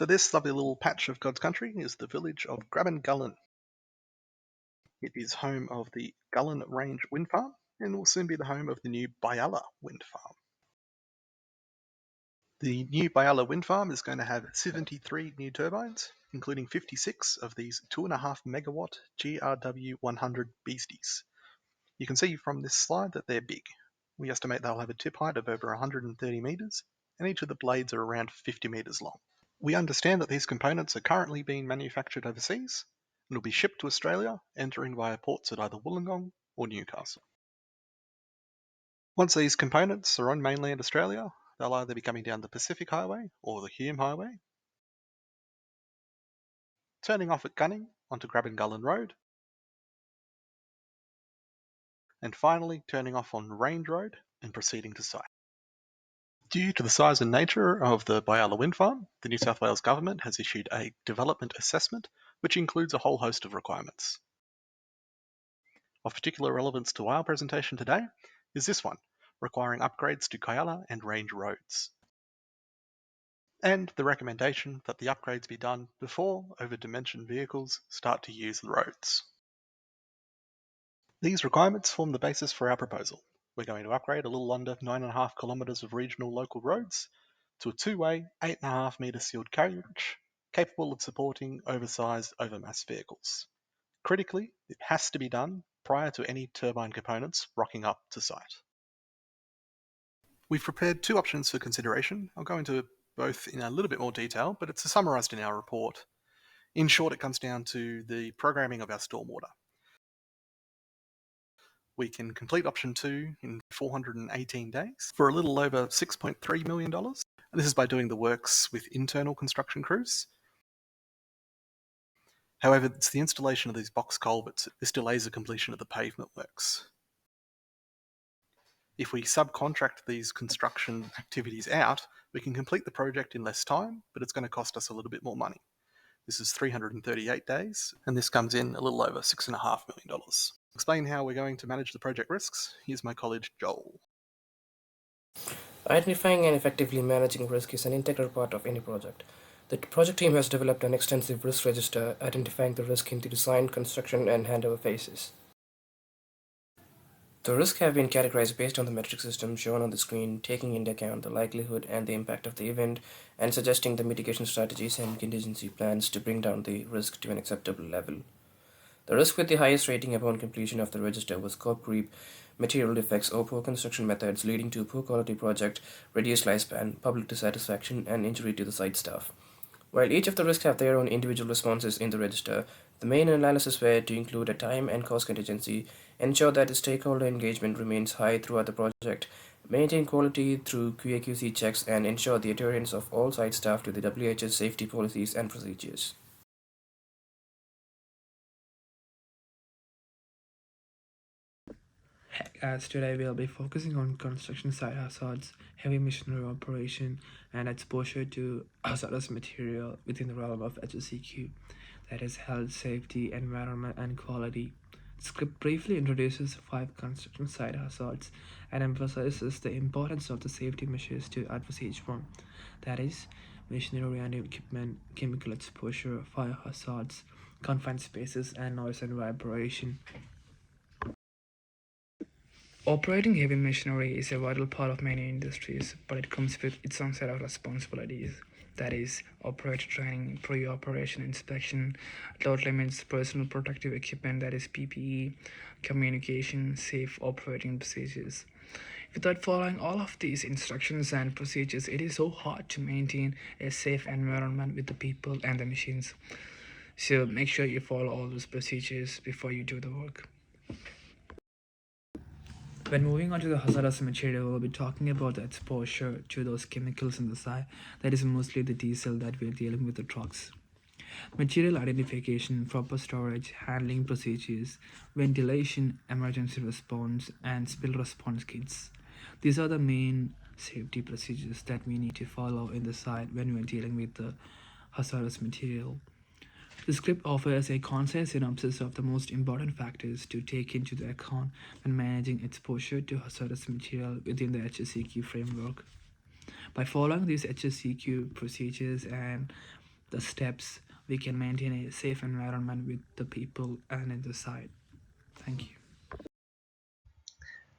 So this lovely little patch of God's country is the village of Gullen. It is home of the Gullen Range Wind Farm and will soon be the home of the new Kialla Wind Farm. The new Kialla Wind Farm is going to have 73 new turbines, including 56 of these 2.5 megawatt GRW100 beasties. You can see from this slide that they're big. We estimate they'll have a tip height of over 130 metres, and each of the blades are around 50 metres long. We understand that these components are currently being manufactured overseas and will be shipped to Australia, entering via ports at either Wollongong or Newcastle. Once these components are on mainland Australia, they'll either be coming down the Pacific Highway or the Hume Highway, turning off at Gunning onto Gullen Road, and finally turning off on Range Road and proceeding to site. Due to the size and nature of the Kialla Wind Farm, the New South Wales Government has issued a development assessment which includes a whole host of requirements. Of particular relevance to our presentation today is this one, requiring upgrades to Kialla and Range roads, and the recommendation that the upgrades be done before over-dimensioned vehicles start to use the roads. These requirements form the basis for our proposal. We're going to upgrade a little under 9.5 kilometres of regional local roads to a two-way, 8.5 metre sealed carriage, capable of supporting oversized overmass vehicles. Critically, it has to be done prior to any turbine components rocking up to site. We've prepared two options for consideration. I'll go into both in a little bit more detail, but it's summarised in our report. In short, it comes down to the programming of our stormwater. We can complete option 2 in 418 days for a little over $6.3 million. And this is by doing the works with internal construction crews. However, it's the installation of these box culverts. This delays the completion of the pavement works. If we subcontract these construction activities out, we can complete the project in less time, but it's going to cost us a little bit more money. This is 338 days, and this comes in a little over $6.5 million. Explain how we're going to manage the project risks. Here's my colleague Joel. Identifying and effectively managing risk is an integral part of any project. The project team has developed an extensive risk register identifying the risk in the design, construction, and handover phases. The risks have been categorized based on the metric system shown on the screen, taking into account the likelihood and the impact of the event, and suggesting the mitigation strategies and contingency plans to bring down the risk to an acceptable level. The risk with the highest rating upon completion of the register was scope creep, material defects, or poor construction methods leading to poor quality project, reduced lifespan, public dissatisfaction, and injury to the site staff. While each of the risks have their own individual responses in the register, the main analysis were to include a time and cost contingency, ensure that the stakeholder engagement remains high throughout the project, maintain quality through QA/QC checks, and ensure the adherence of all site staff to the WHS safety policies and procedures. As today we'll be focusing on construction site hazards, heavy machinery operation, and exposure to hazardous material within the realm of HSEQ, that is health, safety, environment, and quality. The script briefly introduces 5 construction site hazards and emphasizes the importance of the safety measures to address each one, that is, machinery and equipment, chemical exposure, fire hazards, confined spaces, and noise and vibration. Operating heavy machinery is a vital part of many industries, but it comes with its own set of responsibilities. That is, operator training, pre-operation inspection, load limits, personal protective equipment, that is PPE, communication, safe operating procedures. Without following all of these instructions and procedures, it is so hard to maintain a safe environment with the people and the machines. So make sure you follow all those procedures before you do the work. When moving on to the hazardous material, we'll be talking about the exposure to those chemicals in the site. That is mostly the diesel that we're dealing with the trucks. Material identification, proper storage, handling procedures, ventilation, emergency response, and spill response kits. These are the main safety procedures that we need to follow in the site when we're dealing with the hazardous material. The script offers a concise synopsis of the most important factors to take into the account when managing exposure to hazardous material within the HSEQ framework. By following these HSEQ procedures and the steps we can maintain a safe environment with the people and in the site. Thank you.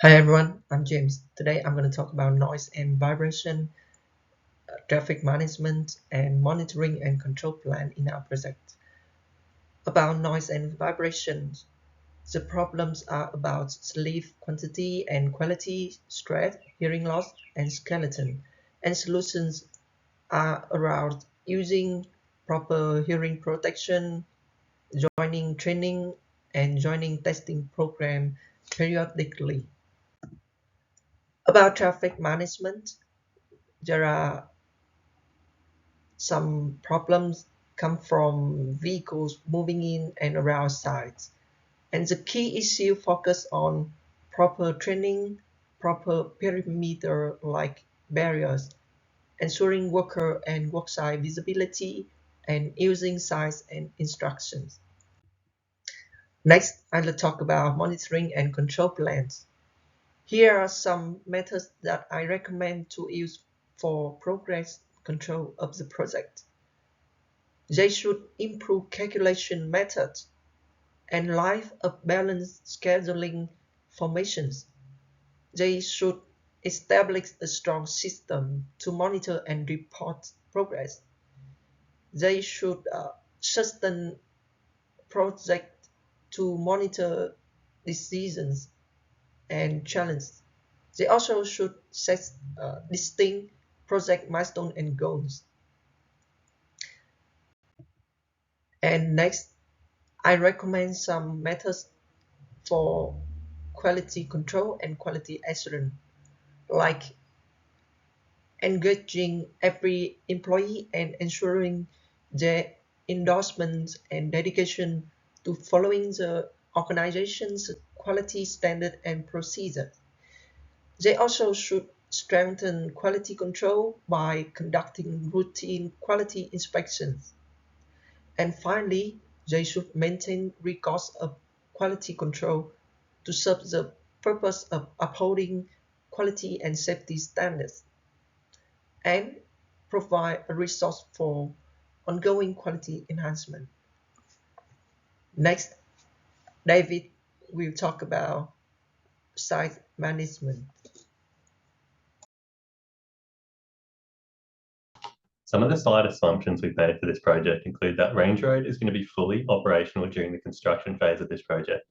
Hi everyone, I'm James. Today I'm going to talk about noise and vibration, traffic management, and monitoring and control plan in our project. About noise and vibrations, the problems are about sleep quantity and quality, stress, hearing loss, and skeleton. And solutions are around using proper hearing protection, joining training, and joining testing program periodically. About traffic management, there are some problems come from vehicles moving in and around sites. And the key issue focus on proper training, proper perimeter like barriers, ensuring worker and worksite visibility, and using signs and instructions. Next, I'll talk about monitoring and control plans. Here are some methods that I recommend to use for progress control of the project. They should improve calculation methods and life of balanced scheduling formations. They should establish a strong system to monitor and report progress. They should sustain project to monitor decisions and challenges. They also should set distinct project milestones and goals. And next, I recommend some methods for quality control and quality assurance, like engaging every employee and ensuring their endorsement and dedication to following the organization's quality standard and procedures. They also should strengthen quality control by conducting routine quality inspections. And finally, they should maintain records of quality control to serve the purpose of upholding quality and safety standards and provide a resource for ongoing quality enhancement. Next, David will talk about site management. Some of the site assumptions we've made for this project include that Range Road is going to be fully operational during the construction phase of this project.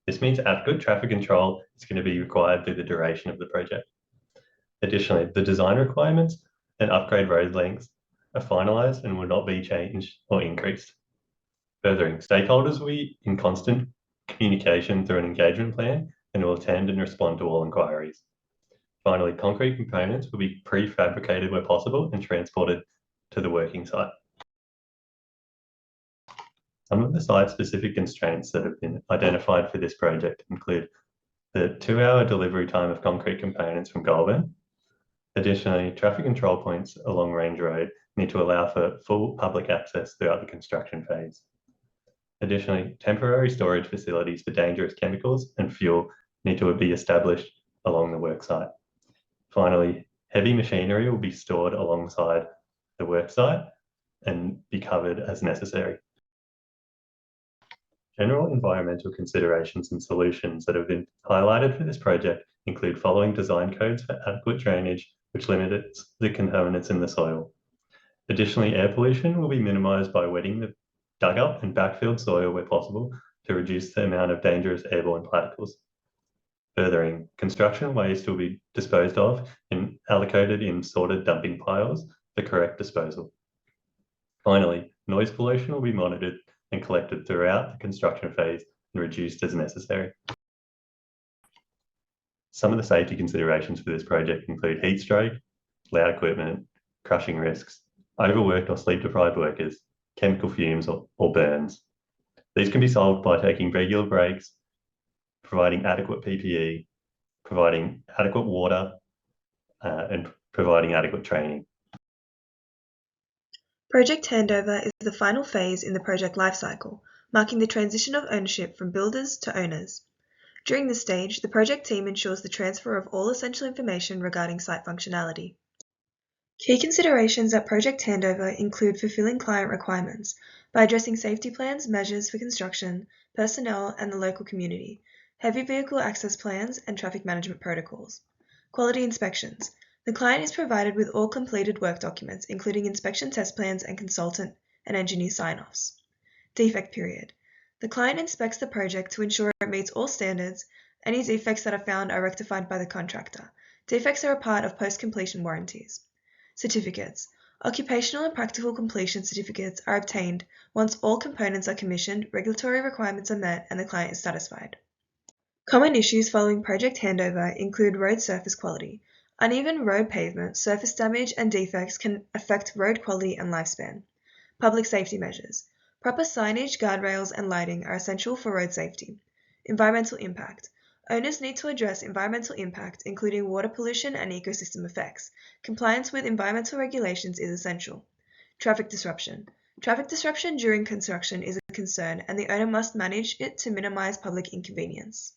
This means adequate traffic control is going to be required through the duration of the project. Additionally, the design requirements and upgrade road lengths are finalised and will not be changed or increased. Furthering, stakeholders will be in constant communication through an engagement plan and will attend and respond to all inquiries. Finally, concrete components will be prefabricated where possible and transported to the working site. Some of the site-specific constraints that have been identified for this project include the 2-hour delivery time of concrete components from Goulburn. Additionally, traffic control points along Range Road need to allow for full public access throughout the construction phase. Additionally, temporary storage facilities for dangerous chemicals and fuel need to be established along the worksite. Finally, heavy machinery will be stored alongside the worksite and be covered as necessary. General environmental considerations and solutions that have been highlighted for this project include following design codes for adequate drainage, which limits the contaminants in the soil. Additionally, air pollution will be minimised by wetting the dug-up and backfilled soil where possible to reduce the amount of dangerous airborne particles. Furthering, construction waste will be disposed of and allocated in sorted dumping piles for correct disposal. Finally, noise pollution will be monitored and collected throughout the construction phase and reduced as necessary. Some of the safety considerations for this project include heat stroke, loud equipment, crushing risks, overworked or sleep-deprived workers, chemical fumes or burns. These can be solved by taking regular breaks, providing adequate PPE, providing adequate water, and providing adequate training. Project handover is the final phase in the project lifecycle, marking the transition of ownership from builders to owners. During this stage, the project team ensures the transfer of all essential information regarding site functionality. Key considerations at project handover include fulfilling client requirements by addressing safety plans, measures for construction, personnel, and the local community, heavy vehicle access plans, and traffic management protocols. Quality inspections. The client is provided with all completed work documents, including inspection test plans and consultant and engineer sign-offs. Defect period. The client inspects the project to ensure it meets all standards. Any defects that are found are rectified by the contractor. Defects are a part of post-completion warranties. Certificates. Occupational and practical completion certificates are obtained once all components are commissioned, regulatory requirements are met, and the client is satisfied. Common issues following project handover include road surface quality. Uneven road pavement, surface damage, and defects can affect road quality and lifespan. Public safety measures. Proper signage, guardrails, and lighting are essential for road safety. Environmental impact. Owners need to address environmental impact, including water pollution and ecosystem effects. Compliance with environmental regulations is essential. Traffic disruption. Traffic disruption during construction is a concern, and the owner must manage it to minimize public inconvenience.